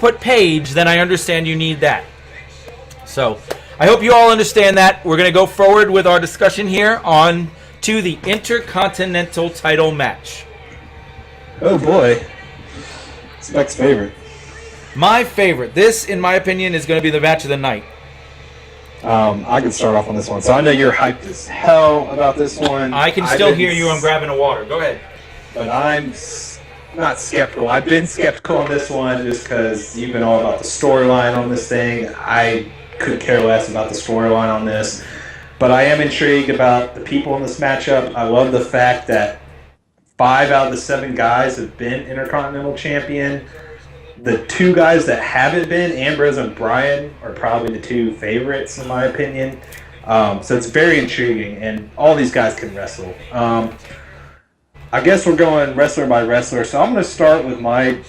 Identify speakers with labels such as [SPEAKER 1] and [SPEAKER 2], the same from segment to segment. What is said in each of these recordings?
[SPEAKER 1] put Paige, then I understand you need that. So I hope you all understand that. We're going to go forward with our discussion here on to the Intercontinental title match.
[SPEAKER 2] Oh boy. Spec's favorite.
[SPEAKER 1] My favorite. This, in my opinion, is going to be the match of the night.
[SPEAKER 2] I can start off on this one. So I know you're hyped as hell about this one.
[SPEAKER 1] I can still hear you. I'm grabbing a water. Go ahead.
[SPEAKER 2] But I'm not skeptical. I've been skeptical on this one just because you've been all about the storyline on this thing. I could care less about the storyline on this. But I am intrigued about the people in this matchup. I love the fact that 5 out of the 7 guys have been Intercontinental Champion. The 2 guys that haven't been, Ambrose and Bryan, are probably the 2 favorites in my opinion. So it's very intriguing, and all these guys can wrestle. I guess we're going wrestler by wrestler. So I'm going to start with my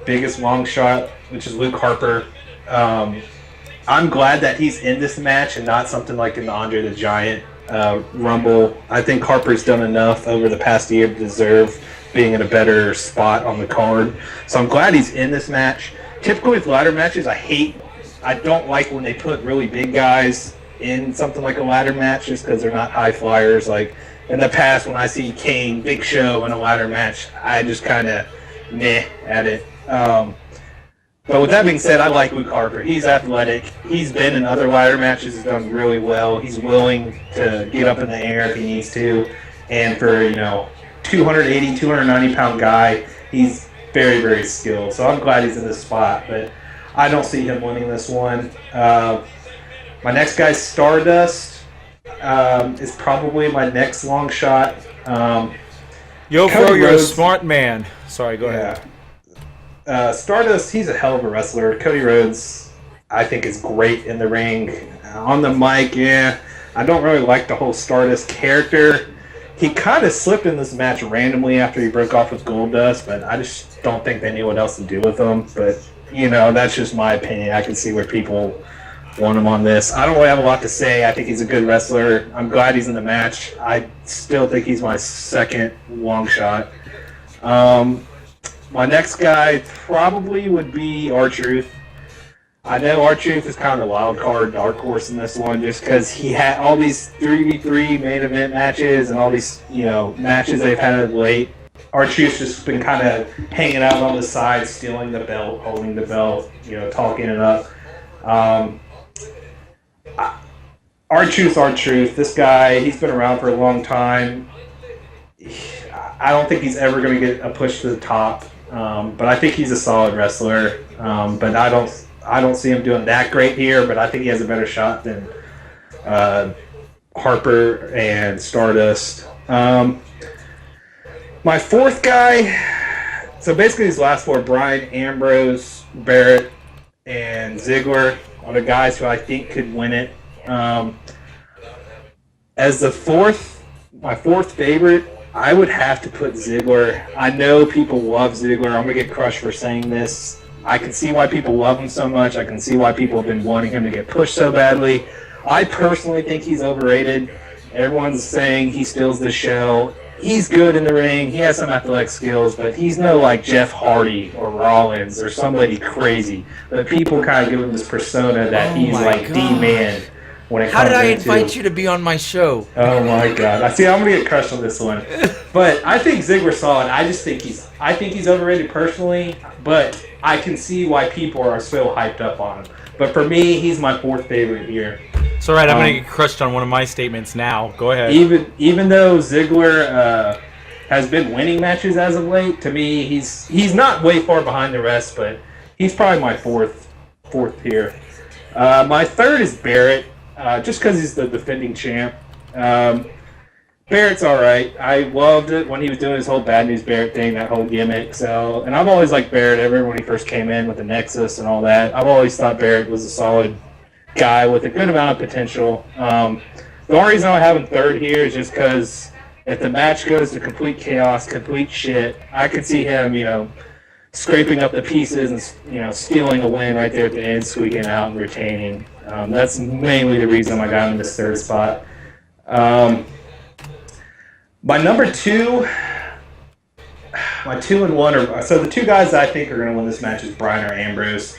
[SPEAKER 2] biggest long shot, which is Luke Harper. I'm glad that he's in this match and not something like in the Andre the Giant Rumble. I think Harper's done enough over the past year to deserve being in a better spot on the card. So I'm glad he's in this match. Typically with ladder matches, I don't like when they put really big guys in something like a ladder match just because they're not high flyers. Like in the past when I see Kane, Big Show in a ladder match, I just kind of meh at it. But with that being said, I like Luke Harper. He's athletic. He's been in other ladder matches. He's done really well. He's willing to get up in the air if he needs to. And for, 280, 290-pound guy, he's very, very skilled. So I'm glad he's in this spot. But I don't see him winning this one. My next guy, Stardust, is probably my next long shot.
[SPEAKER 1] Yofro, you're a smart man. Sorry, go ahead.
[SPEAKER 2] Stardust, he's a hell of a wrestler. Cody Rhodes, I think, is great in the ring. On the mic, I don't really like the whole Stardust character. He kind of slipped in this match randomly after he broke off with Goldust, but I just don't think they knew what else to do with him. But, that's just my opinion. I can see where people want him on this. I don't really have a lot to say. I think he's a good wrestler. I'm glad he's in the match. I still think he's my second long shot. My next guy probably would be R-Truth. I know R-Truth is kind of a wild card, dark horse in this one, just because he had all these 3v3 main event matches and all these, matches they've had of late. R-Truth's just been kind of hanging out on the side, stealing the belt, holding the belt, talking it up. R-Truth's R-Truth. This guy, he's been around for a long time. I don't think he's ever going to get a push to the top. But I think he's a solid wrestler. But I don't see him doing that great here. But I think he has a better shot than Harper and Stardust. My fourth guy. So basically, these last 4: Bryan, Ambrose, Barrett, and Ziggler are the guys who I think could win it. As my fourth favorite, I would have to put Ziggler. I know people love Ziggler. I'm going to get crushed for saying this. I can see why people love him so much. I can see why people have been wanting him to get pushed so badly. I personally think he's overrated. Everyone's saying he steals the show. He's good in the ring. He has some athletic skills, but he's no like Jeff Hardy or Rollins or somebody crazy. But people kind of give him this persona that he's like the man.
[SPEAKER 1] How did I invite you to be on my show?
[SPEAKER 2] Oh my God! I'm gonna get crushed on this one, but I think Ziggler's solid. I think he's overrated personally, but I can see why people are so hyped up on him. But for me, he's my fourth favorite here.
[SPEAKER 1] It's all right. I'm gonna get crushed on one of my statements now. Go ahead.
[SPEAKER 2] Even though Ziggler has been winning matches as of late, to me he's not way far behind the rest, but he's probably my fourth here. My third is Barrett. Just because he's the defending champ. Barrett's alright. I loved it when he was doing his whole Bad News Barrett thing, that whole gimmick. And I've always liked Barrett ever when he first came in with the Nexus and all that. I've always thought Barrett was a solid guy with a good amount of potential. The only reason I have him third here is just because if the match goes to complete chaos, complete shit, I could see him, scraping up the pieces and, stealing a win right there at the end, squeaking out and retaining. That's mainly the reason I got him in this third spot. My number 2, my 2 and 1 are... So the 2 guys that I think are going to win this match is Bryan or Ambrose.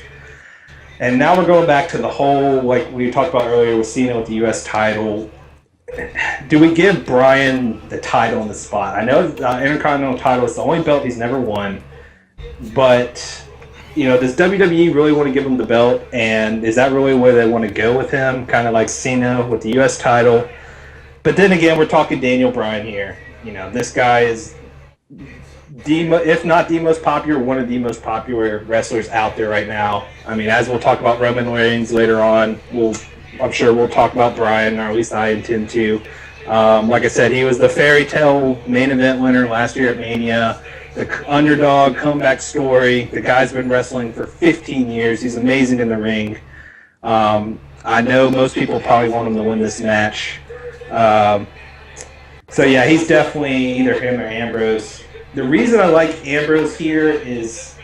[SPEAKER 2] And now we're going back to the whole, like we talked about earlier with Cena with the U.S. title. Do we give Bryan the title in the spot? I know the Intercontinental title is the only belt he's never won, but does WWE really want to give him the belt? And is that really where they want to go with him? Kind of like Cena with the U.S. title. But then again, we're talking Daniel Bryan here. This guy is if not the most popular, one of the most popular wrestlers out there right now. I mean, as we'll talk about Roman Reigns later on, I'm sure we'll talk about Bryan, or at least I intend to. Like I said, he was the fairy tale main event winner last year at Mania. The underdog comeback story. The guy's been wrestling for 15 years. He's amazing in the ring. I know most people probably want him to win this match. So yeah, he's definitely either him or Ambrose. The reason I like Ambrose here is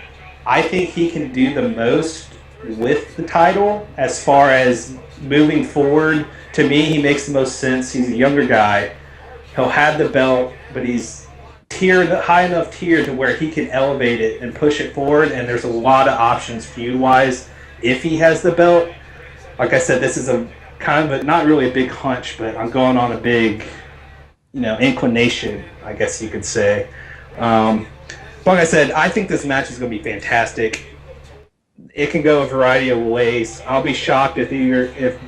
[SPEAKER 2] I think he can do the most with the title as far as moving forward. To me, he makes the most sense. He's a younger guy. He'll have the belt, but he's high enough tier to where he can elevate it and push it forward, and there's a lot of options feud-wise if he has the belt. Like I said, this is a kind of not really a big hunch, but I'm going on a big, inclination, I guess you could say. Like I said, I think this match is going to be fantastic. It can go a variety of ways. I'll be shocked if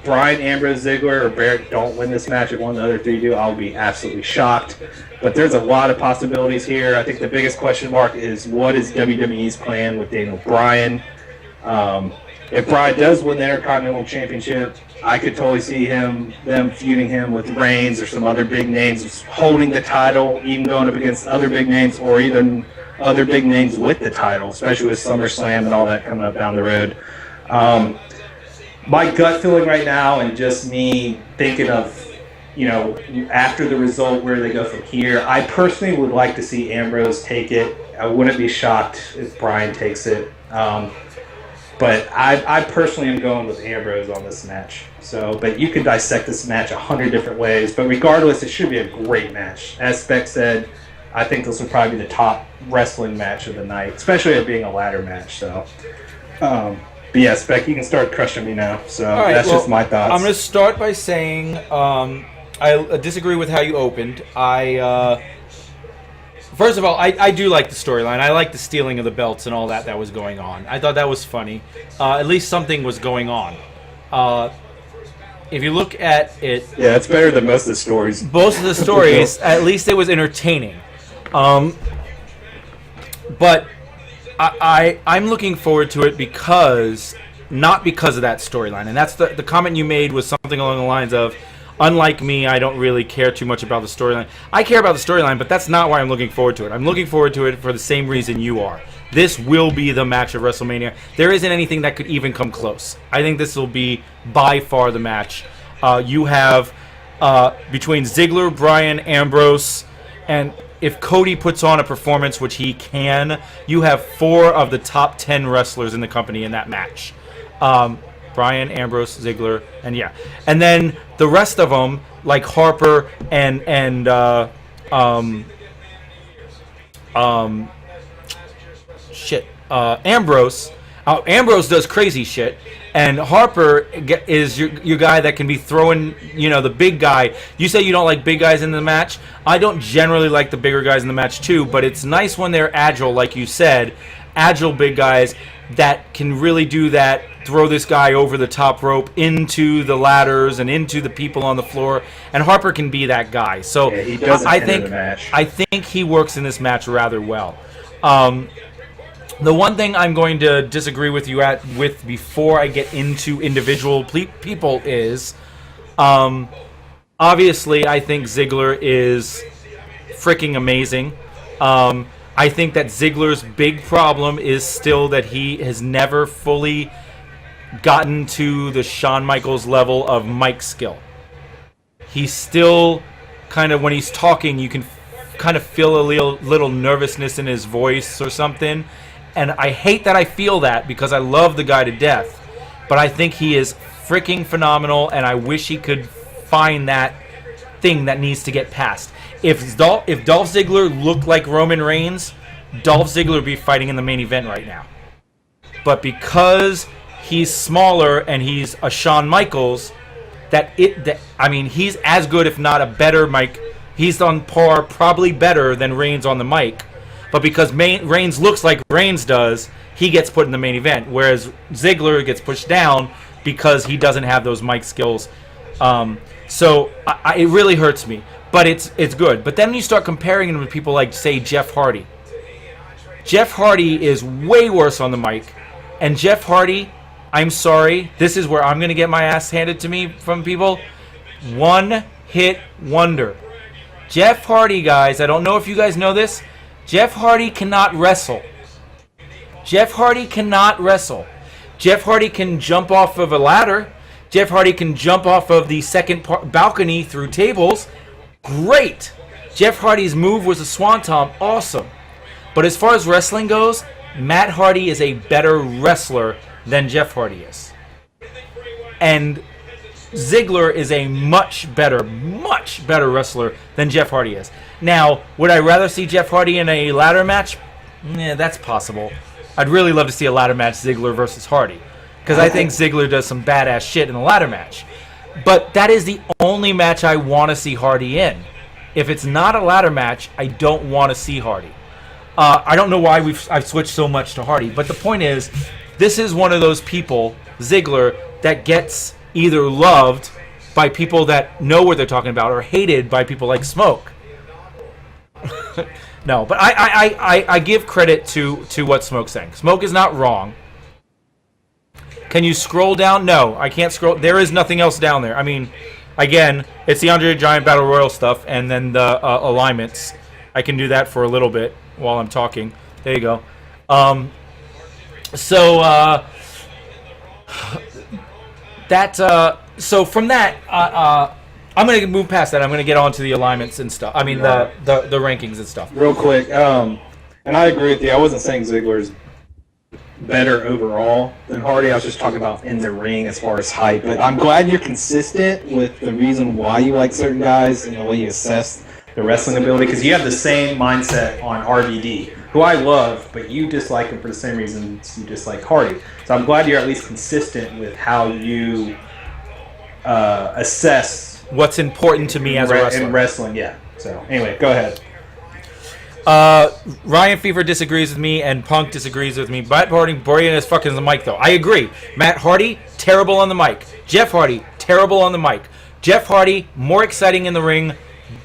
[SPEAKER 2] Bryan, Ambrose, Ziggler, or Barrett don't win this match. If one of the other three do, I'll be absolutely shocked. But there's a lot of possibilities here. I think the biggest question mark is what is WWE's plan with Daniel Bryan? If Bryan does win the Intercontinental Championship, I could totally see them feuding him with Reigns or some other big names, holding the title, even going up against other big names, or even other big names with the title, especially with SummerSlam and all that coming up down the road. My gut feeling right now, and just me thinking of, after the result, where they go from here, I personally would like to see Ambrose take it. I wouldn't be shocked if Bryan takes it. But I personally am going with Ambrose on this match. But you could dissect this match 100 different ways. But regardless, it should be a great match. As Spec said, I think this will probably be the top wrestling match of the night, especially it being a ladder match. But yeah, Spec, you can start crushing me now. So right, that's just my thoughts.
[SPEAKER 1] I'm going to start by saying I disagree with how you opened. First of all, I do like the storyline. I like the stealing of the belts and all that was going on. I thought that was funny. At least something was going on. If you look at it...
[SPEAKER 2] Yeah, it's better than most of the stories.
[SPEAKER 1] Most of the stories, at least it was entertaining. But I'm looking forward to it not because of that storyline. And that's the comment you made was something along the lines of, unlike me, I don't really care too much about the storyline. I care about the storyline, but that's not why I'm looking forward to it. I'm looking forward to it for the same reason you are. This will be the match of WrestleMania. There isn't anything that could even come close. I think this will be by far the match. You have between Ziggler, Bryan, Ambrose, and if Cody puts on a performance, which he can, you have 4 of the top 10 wrestlers in the company in that match. Bryan, Ambrose, Ziggler, and then the rest of them, like Harper and Ambrose. Ambrose does crazy shit, and Harper is your guy that can be throwing, the big guy. You say you don't like big guys in the match. I don't generally like the bigger guys in the match too, but it's nice when they're agile, like you said, agile big guys that can really do that. Throw this guy over the top rope into the ladders and into the people on the floor, and Harper can be that guy. So yeah, he does I think he works in this match rather well. The one thing I'm going to disagree with you with before I get into individual people is, obviously I think Ziggler is freaking amazing. I think that Ziggler's big problem is still that he has never fully gotten to the Shawn Michaels level of mic skill. He's still kind of, when he's talking, you can kind of feel a little nervousness in his voice or something. And I hate that I feel that because I love the guy to death. But I think he is freaking phenomenal, and I wish he could find that thing that needs to get past. If Dolph Ziggler looked like Roman Reigns, Dolph Ziggler would be fighting in the main event right now. But because he's smaller and he's a Shawn Michaels, he's as good, if not a better mic. He's on par, probably better than Reigns on the mic. But because Reigns looks like Reigns does, he gets put in the main event, whereas Ziggler gets pushed down because he doesn't have those mic skills. So it really hurts me, but it's good. But then you start comparing him with people like, say, Jeff Hardy. Jeff Hardy is way worse on the mic, and Jeff Hardy, I'm sorry, this is where I'm going to get my ass handed to me from people. One-hit wonder. Jeff Hardy, guys, I don't know if you guys know this, Jeff Hardy cannot wrestle. Jeff Hardy cannot wrestle. Jeff Hardy can jump off of a ladder. Jeff Hardy can jump off of the second balcony through tables. Great. Jeff Hardy's move was a swanton. Awesome. But as far as wrestling goes, Matt Hardy is a better wrestler than Jeff Hardy is. And Ziggler is a much better wrestler than Jeff Hardy is. Now, would I rather see Jeff Hardy in a ladder match? Yeah, that's possible. I'd really love to see a ladder match, Ziggler versus Hardy. Because I think Ziggler does some badass shit in a ladder match. But that is the only match I want to see Hardy in. If it's not a ladder match, I don't want to see Hardy. I don't know why I've switched so much to Hardy. But the point is, this is one of those people, Ziggler, that gets either loved by people that know what they're talking about or hated by people like Smoke. No, but I give credit to what Smoke's saying. Smoke is not wrong. Can you scroll down? No, I can't scroll. There is nothing else down there. I mean, again, it's the Andre the Giant Battle Royal stuff and then the alignments. I can do that for a little bit while I'm talking. There you go. So from that, I'm going to move past that. I'm going to get on to the alignments and stuff. I mean, the rankings and stuff.
[SPEAKER 2] Real quick, and I agree with you. I wasn't saying Ziggler's better overall than Hardy. I was just talking about in the ring as far as hype. But I'm glad you're consistent with the reason why you like certain guys and the way you assess the wrestling ability, because you have the same mindset on RVD, who I love, but you dislike him for the same reasons you dislike Hardy. So I'm glad you're at least consistent with how you assess
[SPEAKER 1] what's important to me as a wrestler.
[SPEAKER 2] In wrestling, yeah. So anyway, go ahead.
[SPEAKER 1] Ryan Fever disagrees with me, and Punk disagrees with me. Matt Hardy, boring as fucking the mic, though. I agree. Matt Hardy, terrible on the mic. Jeff Hardy, terrible on the mic. Jeff Hardy, more exciting in the ring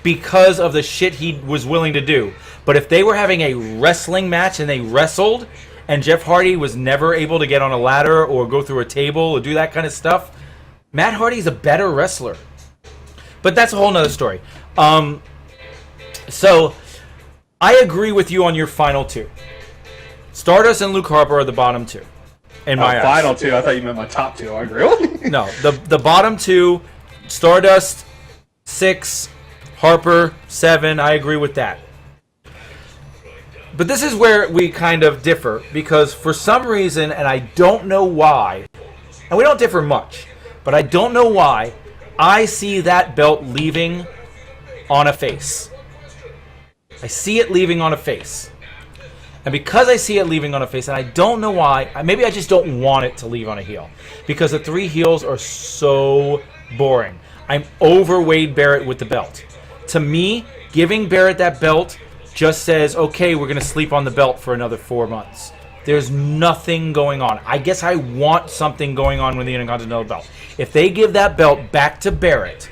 [SPEAKER 1] because of the shit he was willing to do. But if they were having a wrestling match and they wrestled, and Jeff Hardy was never able to get on a ladder or go through a table or do that kind of stuff, Matt Hardy's a better wrestler. But that's a whole nother story. So I agree with you on your final two. Stardust and Luke Harper are the bottom two. In my eyes.
[SPEAKER 2] Final two? I thought you meant my top two. I agree with you.
[SPEAKER 1] No, the bottom two, Stardust 6, Harper 7. I agree with that. But this is where we kind of differ, because for some reason, and I don't know why, and we don't differ much, but I don't know why, I see that belt leaving on a face. I see it leaving on a face. And because I see it leaving on a face, and I don't know why, maybe I just don't want it to leave on a heel. Because the 3 heels are so boring. I'm over Wade Barrett with the belt. To me, giving Barrett that belt just says, okay, we're going to sleep on the belt for another 4 months. There's nothing going on. I guess I want something going on with the Intercontinental belt. If they give that belt back to Barrett,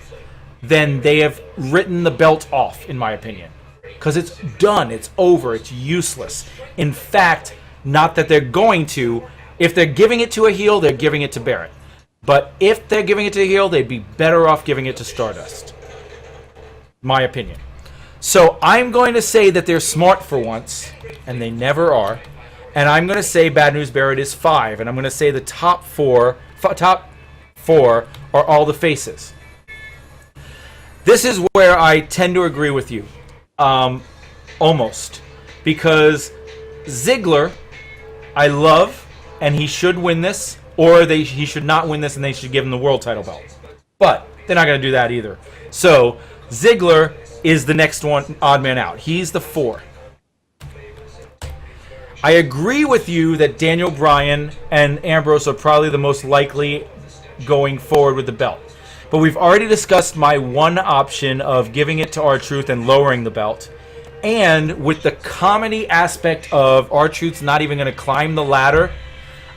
[SPEAKER 1] then they have written the belt off, in my opinion. Because it's done. It's over. It's useless. In fact, not that they're going to. If they're giving it to a heel, they're giving it to Barrett. But if they're giving it to a heel, they'd be better off giving it to Stardust. My opinion. So I'm going to say that they're smart for once, and they never are. And I'm going to say Bad News Barrett is 5, and I'm going to say the top four are all the faces. This is where I tend to agree with you, almost, because Ziggler, I love, and he should win this, or he should not win this, and they should give him the world title belt. But they're not going to do that either. So Ziggler is the next one, odd man out. He's the 4. I agree with you that Daniel Bryan and Ambrose are probably the most likely going forward with the belt. But we've already discussed my one option of giving it to R-Truth and lowering the belt. And with the comedy aspect of R-Truth's not even going to climb the ladder,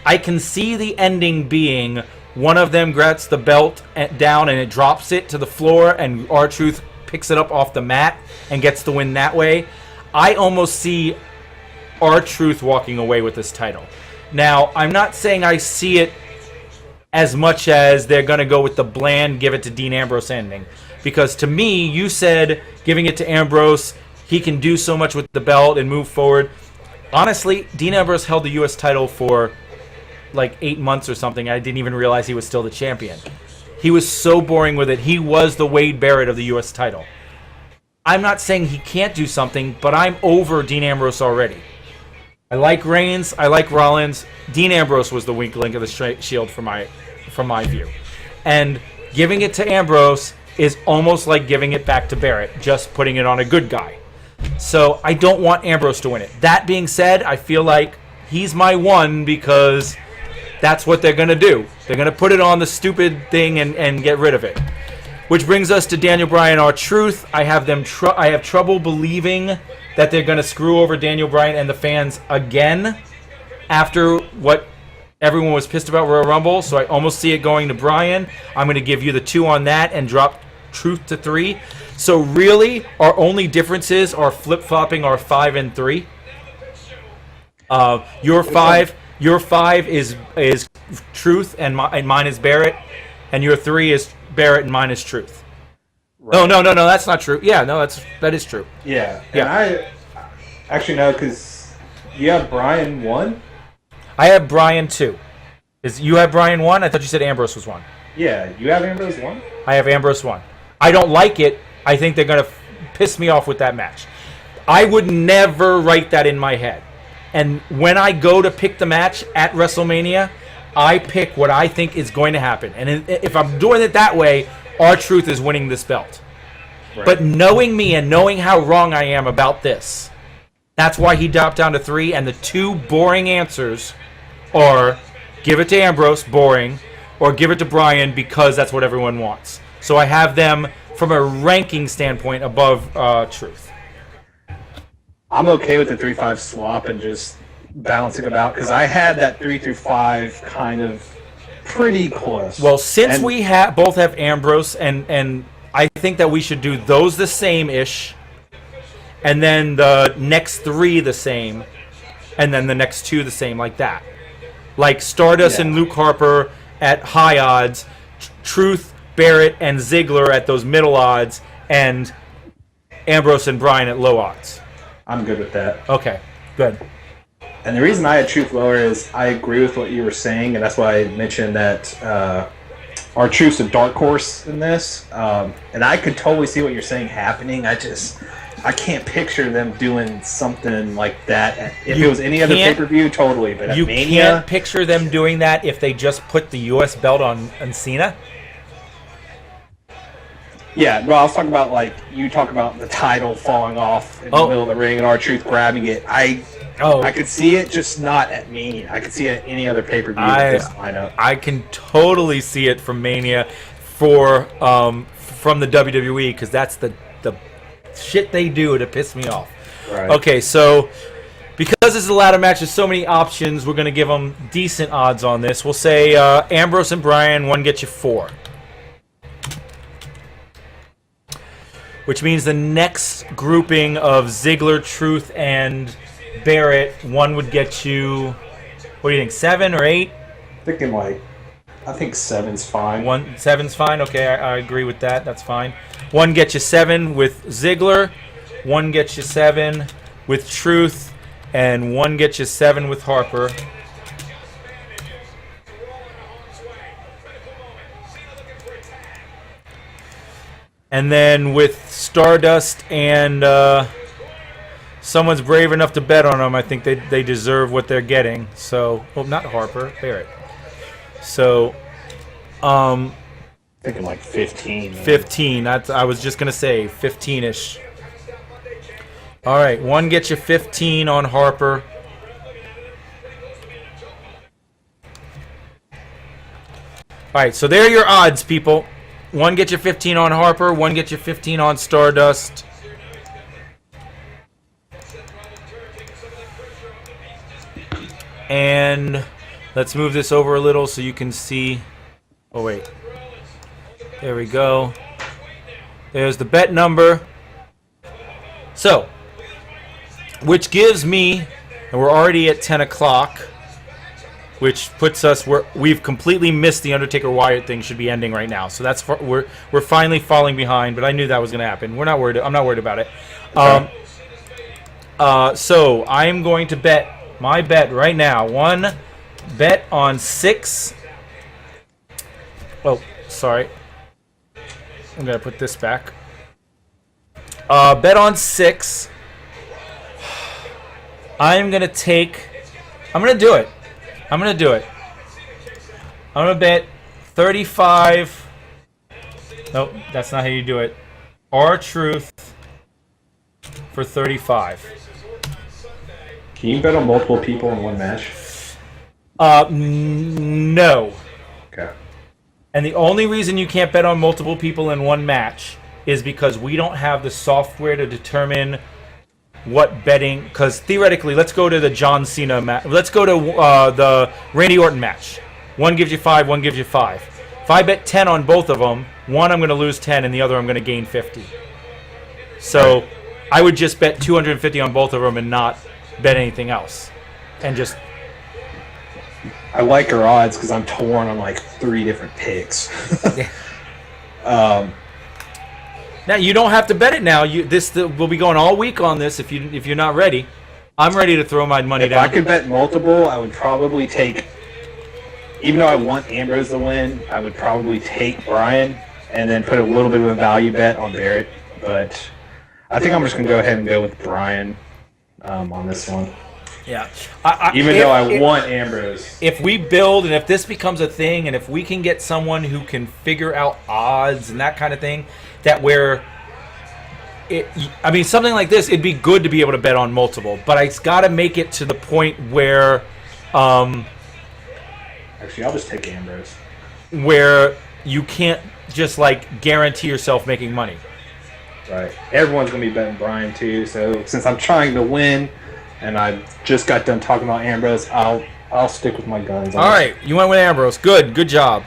[SPEAKER 1] I can see the ending being one of them grabs the belt down and it drops it to the floor and R-Truth picks it up off the mat and gets the win that way. I almost see R-Truth walking away with this title. Now, I'm not saying I see it as much as they're going to go with the bland, give it to Dean Ambrose ending. Because to me, you said giving it to Ambrose, he can do so much with the belt and move forward. Honestly, Dean Ambrose held the U.S. title for like 8 months or something. I didn't even realize he was still the champion. He was so boring with it. He was the Wade Barrett of the U.S. title. I'm not saying he can't do something, but I'm over Dean Ambrose already. I like Reigns. I like Rollins. Dean Ambrose was the weak link of the Shield from my view. And giving it to Ambrose is almost like giving it back to Barrett, just putting it on a good guy. So I don't want Ambrose to win it. That being said, I feel like he's my one because that's what they're going to do. They're going to put it on the stupid thing and get rid of it. Which brings us to Daniel Bryan, R-Truth. I have trouble believing that they're going to screw over Daniel Bryan and the fans again after what everyone was pissed about Royal Rumble. So I almost see it going to Bryan. I'm going to give you the 2 on that and drop Truth to 3. So really, our only differences are flip-flopping our 5 and 3. Your 5 is Truth and mine is Barrett, and your 3 is Barrett and mine is Truth. Right. No, that's not true. Yeah, no, that is true.
[SPEAKER 2] Yeah. And I actually no, because you have Bryan 1.
[SPEAKER 1] I have Bryan 2. You have Bryan 1? I thought you said Ambrose was 1.
[SPEAKER 2] Yeah, you have Ambrose 1.
[SPEAKER 1] I have Ambrose 1. I don't like it. I think they're gonna piss me off with that match. I would never write that in my head. And when I go to pick the match at WrestleMania, I pick what I think is going to happen. And if I'm doing it that way, R-Truth is winning this belt. Right. But knowing me and knowing how wrong I am about this, that's why he dropped down to 3. And the 2 boring answers are give it to Ambrose, boring, or give it to Bryan because that's what everyone wants. So I have them, from a ranking standpoint, above Truth.
[SPEAKER 2] I'm okay with the 3-5 swap and just balancing it out because I had that 3 through 5 kind of pretty close.
[SPEAKER 1] Well, since we both have Ambrose, and I think that we should do those the same-ish, and then the next 3 the same, and then the next 2 the same, like that. Like Stardust and Luke Harper at high odds, Truth, Barrett, and Ziggler at those middle odds, and Ambrose and Bryan at low odds.
[SPEAKER 2] I'm good with that.
[SPEAKER 1] Okay, good.
[SPEAKER 2] And the reason I had Truth lower is I agree with what you were saying, and that's why I mentioned that R-Truth's a dark horse in this. And I could totally see what you're saying happening. I can't picture them doing something like that. If it was any other pay-per-view, totally. But
[SPEAKER 1] you
[SPEAKER 2] at Mania,
[SPEAKER 1] can't picture them doing that if they just put the U.S. belt on Cena?
[SPEAKER 2] Yeah, well, I was talking about, like, you talk about the title falling off in the middle of the ring and R-Truth grabbing it. I could see it, just not at Mania. I could see it at any other pay-per-view with this lineup.
[SPEAKER 1] I can totally see it from Mania from the WWE, because that's the shit they do to piss me off.
[SPEAKER 2] Right.
[SPEAKER 1] Okay, so because this is a ladder match, there's so many options, we're going to give them decent odds on this. We'll say Ambrose and Bryan, 1 gets you 4. Which means the next grouping of Ziggler, Truth, and Barrett, 1 would get you, what do you think, 7 or 8?
[SPEAKER 2] Thinking I think 7's fine.
[SPEAKER 1] 7's fine? Okay, I agree with that. That's fine. 1 gets you 7 with Ziggler, 1 gets you 7 with Truth, and 1 gets you 7 with Harper. And then with Stardust and someone's brave enough to bet on them, I think they deserve what they're getting. So, well, not Harper, Barrett. So,
[SPEAKER 2] thinking 15.
[SPEAKER 1] 15. I was just gonna say 15-ish. All right, 1 gets you 15 on Harper. All right, so there are your odds, people. One gets you 15 on Harper. One gets you 15 on Stardust. And let's move this over a little so you can see. Oh, wait. There we go. There's the bet number. So, which gives me, and we're already at 10 o'clock, which puts us we've completely missed the Undertaker Wyatt thing. Should be ending right now. So that's we're finally falling behind. But I knew that was going to happen. We're not worried. I'm not worried about it. So I'm going to bet my bet right now. One bet on 6. Oh, sorry. I'm going to put this back. Bet on 6. I'm going to do it. I'm going to bet 35. Nope, that's not how you do it. R-Truth for 35.
[SPEAKER 2] Can you bet on multiple people in one match?
[SPEAKER 1] No.
[SPEAKER 2] Okay.
[SPEAKER 1] And the only reason you can't bet on multiple people in one match is because we don't have the software to determine what betting. Because theoretically, let's go to the John Cena match. Let's go to the Randy Orton match. One gives you 5, one gives you 5. If I bet 10 on both of them, one I'm going to lose 10, and the other I'm going to gain 50. So I would just bet 250 on both of them and not bet anything else, and just.
[SPEAKER 2] I like our odds because I'm torn on like 3 different picks.
[SPEAKER 1] Now you don't have to bet it now. We'll be going all week on this if you're not ready. I'm ready to throw my money down.
[SPEAKER 2] If I could bet multiple, I would probably take. Even though I want Ambrose to win, I would probably take Bryan and then put a little bit of a value bet on Barrett. But I think I'm just gonna go ahead and go with Bryan on this one.
[SPEAKER 1] Yeah.
[SPEAKER 2] Even though I want Ambrose.
[SPEAKER 1] If we build and if this becomes a thing and if we can get someone who can figure out odds and that kind of thing, something like this, it'd be good to be able to bet on multiple. But it's got to make it to the point where...
[SPEAKER 2] Actually, I'll just take Ambrose.
[SPEAKER 1] Where you can't just, guarantee yourself making money.
[SPEAKER 2] Right. Everyone's going to be betting Bryan, too. So since I'm trying to win... And I just got done talking about Ambrose. I'll stick with my guns.
[SPEAKER 1] All right, you went with Ambrose. Good job.